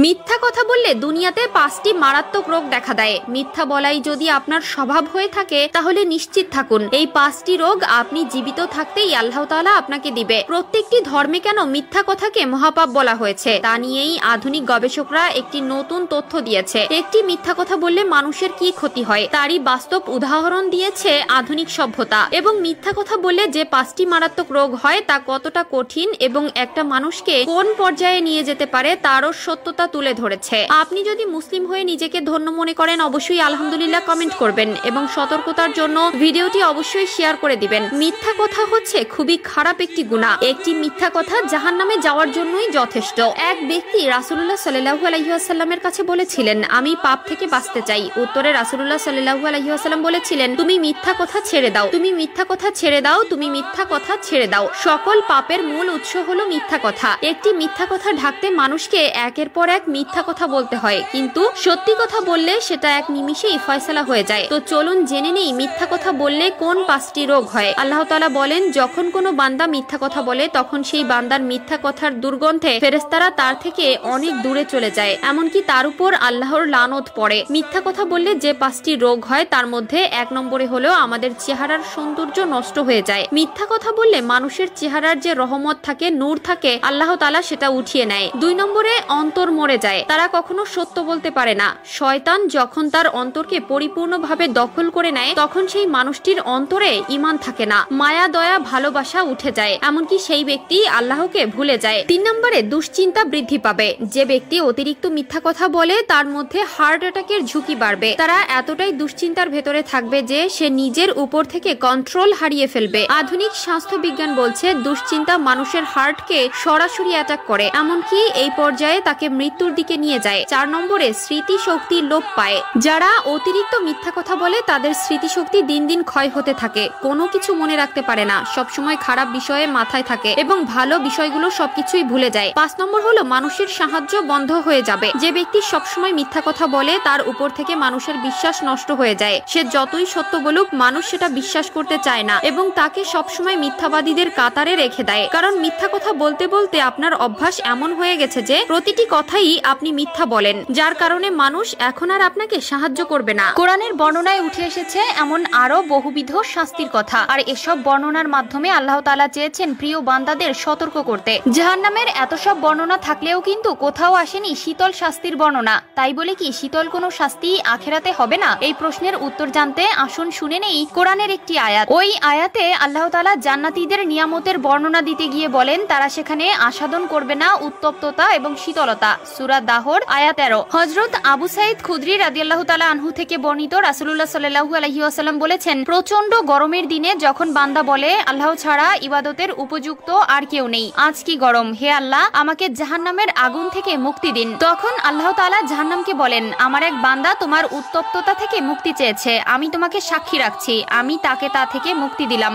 মিথ্যা কথা বললে দুনিয়াতে 5টি মারাত্মক রোগ দেখা দেয়। মিথ্যা বলাই যদি আপনার স্বভাব হয়ে থাকে তাহলে নিশ্চিত থাকুন এই 5টি রোগ আপনি জীবিত থাকতেই আল্লাহ তাআলা আপনাকে দিবে। প্রত্যেকটি ধর্মে কেন মিথ্যা কথাকে মহাপাপ বলা হয়েছে তা নিয়েই আধুনিক গবেষকরা একটি নতুন তথ্য দিয়েছে। একটি মিথ্যা কথা বললে মানুষের কি ক্ষতি হয় তারই বাস্তব উদাহরণ দিয়েছে আধুনিক সভ্যতা। এবং মিথ্যা কথা বললে যে 5টি মারাত্মক রোগ হয় তা কতটা কঠিন এবং একটা মানুষকে কোন পর্যায়ে নিয়ে যেতে পারে তারও সত্যতা তুলে ধরেছে। আপনি যদি মুসলিম হয়ে নিজেকে ধন্য মনে করেন অবশ্যই আলহামদুলিল্লাহ কমেন্ট করবেন এবং সতর্কতার জন্য ভিডিওটি অবশ্যই শেয়ার করে দিবেন। মিথ্যা কথা হচ্ছে খুবই খারাপ একটি গুনাহ। একটি মিথ্যা কথা জাহান্নামে যাওয়ার জন্যই যথেষ্ট। এক ব্যক্তি রাসূলুল্লাহ সাল্লাল্লাহু আলাইহি ওয়াসাল্লামের কাছে বলেছিলেন, আমি পাপ থেকে বাঁচতে চাই। উত্তরে রাসূলুল্লাহ সাল্লাল্লাহু আলাইহি ওয়াসাল্লাম বলেছিলেন, তুমি মিথ্যা কথা ছেড়ে দাও, তুমি মিথ্যা কথা ছেড়ে দাও, তুমি মিথ্যা কথা ছেড়ে দাও। সকল পাপের মূল উৎস হলো মিথ্যা কথা। একটি মিথ্যা কথা ঢাকতে মানুষকে একের পর এক মিথ্যা কথা বলতে হয়, কিন্তু সত্যি কথা বললে সেটা এক নিমিষেই ফয়সালা হয়ে যায়। তো চলুন জেনে নেই মিথ্যা কথা বললে কোন 5টি রোগ হয়। আল্লাহ তাআলা বলেন, যখন কোনো বান্দা মিথ্যা কথা বলে তখন সেই বান্দার মিথ্যা কথার দুর্গন্ধে ফেরেশতারা তার থেকে অনেক দূরে চলে যায়, এমনকি তার উপর আল্লাহর লানত পড়ে। মিথ্যা কথা বললে যে 5টি রোগ হয় তার মধ্যে 1 নম্বরে হলো আমাদের চেহারার সৌন্দর্য নষ্ট হয়ে যায়। মিথ্যা কথা বললে মানুষের চেহারার যে রহমত থাকে, নূর থাকে, আল্লাহ তাআলা সেটা উঠিয়ে নেয়। 2 নম্বরে অন্তর মরে যায়, তারা কখনো সত্য বলতে পারে না। শয়তান যখন তার অন্তরকে পরিপূর্ণভাবে দখল করে নেয় তখন সেই মানুষটির অন্তরে ঈমান থাকে না, মায়া দয়া ভালোবাসা উঠে যায়, এমনকি সেই ব্যক্তি আল্লাহকে ভুলে যায়। 3 নম্বরে দুশ্চিন্তা বৃদ্ধি পাবে। যে ব্যক্তি অতিরিক্ত মিথ্যা কথা বলে তার মধ্যে হার্ট অ্যাটাকের ঝুঁকি বাড়বে। তারা এতটাই দুশ্চিন্তার ভেতরে থাকবে যে সে নিজের উপর থেকে কন্ট্রোল হারিয়ে ফেলবে। আধুনিক স্বাস্থ্য বিজ্ঞান বলছে দুশ্চিন্তা মানুষের হার্টকে সরাসরি অ্যাটাক করে, এমনকি এই পর্যায়ে তাকে মৃত্যুর দিকে নিয়ে যায়। 4 নম্বরে স্মৃতিশক্তি লোপ পায়। যারা অতিরিক্ত মিথ্যা কথা বলে তাদের স্মৃতিশক্তি দিন দিন ক্ষয় হতে থাকে, কোনো কিছু মনে রাখতে পারে না, সবসময় খারাপ বিষয়ে মাথায় থাকে এবং ভালো বিষয়গুলো সবকিছুই ভুলে যায়। 5 নম্বর হলো মানুষের সাহায্য বন্ধ হয়ে যাবে। যে ব্যক্তি সবসময় মিথ্যা কথা বলে তার উপর থেকে মানুষের বিশ্বাস নষ্ট হয়ে যায়। সে যতই সত্য বলুক মানুষ সেটা বিশ্বাস করতে চায় না এবং তাকে সবসময় মিথ্যাবাদীদের কাতারে রেখে দেয়। কারণ মিথ্যা কথা বলতে বলতে আপনার অভ্যাস এমন হয়ে গেছে যে প্রতিটি কথাই আপনি মিথ্যা বলেন, যার কারণে মানুষ এখন আর আপনাকে সাহায্য করবে না। কোরআনের বর্ণনায় উঠে এসেছে এমন আরো বহুবিধ শাস্তির কথা, আর এসব বর্ণনার মাধ্যমে আল্লাহ তাআলা চেয়েছেন প্রিয় বান্দাদের সতর্ক করতে। জাহান্নামের এত সব বর্ণনা থাকলেও কিন্তু কোথাও আসেনি শীতল শাস্তির বর্ণনা। তাই বলে কি শীতল কোনো শাস্তি আখিরাতে হবে না? এই প্রশ্নের উত্তর জানতে আসুন শুনে নেই কোরআনের একটি আয়াত। ওই আয়াতে আল্লাহ তাআলা জান্নাতীদের নিয়ামতের বর্ণনা দিতে গিয়ে বলেন তারা সেখানে আস্বাদন করবে না উত্তপ্ততা এবং শীতলতা। সূরা দাহর আয়াত 13। হযরত আবু সাঈদ খুদরি রাদিয়াল্লাহু তাআলা আনহু থেকে বর্ণিত, রাসূলুল্লাহ সাল্লাল্লাহু আলাইহি ওয়াসাল্লাম বলেছেন, প্রচন্ড গরমের দিনে যখন বান্দা বলে আল্লাহ ছাড়া ইবাদতের উপযুক্ত আর কেউ নেই, আজ কি গরম, হে আল্লাহ আমাকে জাহান্নামের আগুন থেকে মুক্তি দিন, তখন আল্লাহ তাআলা জাহান্নামকে বলেন, আমার এক বান্দা তোমার উত্তপ্ততা থেকে মুক্তি চেয়েছে, আমি তোমাকে সাক্ষী রাখছি, আমি তাকে তা থেকে মুক্তি দিলাম।